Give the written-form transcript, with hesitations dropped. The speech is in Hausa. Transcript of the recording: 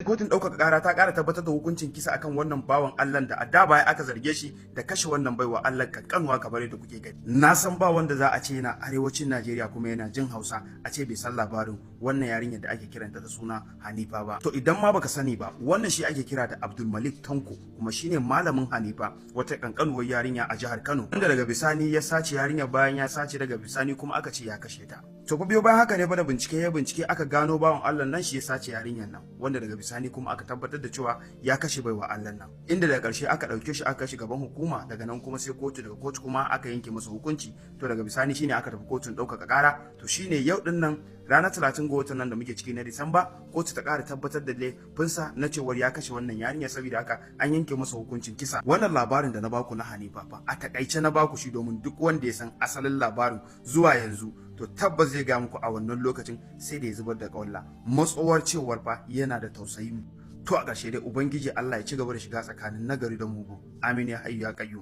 kotun ɗaukaka ƙara ta ƙara tabbatar da hukuncin kisa akan wannan bawan Allah da a da baya aka zarge shi da kashe wannan baiwa Allah kankanuwa kamar yadda kuke gani. Na san ba wanda za a ce yana arewacin Najeriya kuma yana jin Hausa a ce bai san labarin wannan yarinyar da ake kiranta da suna Hanifa ba. To idan ma baka sani ba, wannan shi ake kira da Abdulmalik Tanko, kuma shine malamin Hanifa, wata kankanuwar yarinya a jihar Kano, wanda daga bisani ya sace yarinya, bayan ya sace daga bisani kuma aka ce ya kashe ta. To fa biyo bayan haka ne fa da bincike aka gano bawan Allah nan shi ya sace yarinyar nan, wanda daga bisani kuma aka tabbatar da cewa ya kashe baiwa Allah nan, inda daga ƙarshe aka ɗauke shi aka shi gaban hukuma, daga nan kuma sai kotu, daga kotu kuma aka yanke masa hukunci. To daga bisani shine aka tafi kotun ɗaukaka ƙara. To shine yau din nan ranar 30 ga watan nan da muke ciki na Disamba, kotu ta ƙara tabbatar da laifinsa na cewar ya kashe wannan yarinya, saboda haka an yanke masa hukuncin kisa. Wannan labarin da na baku na Hanifa fa a takaice na baku shi domin duk wanda ya san asalin labarin zuwa yanzu to tabbas zai ga muku a wannan lokacin sai da ya zubar da kawalla, matsowar cewar fa yana da tausayi. To a ƙarshe dai Ubangiji Allah ya ci gaba da shiga tsakanin nagari da mugu. Amin ya hayyu ya qayyum.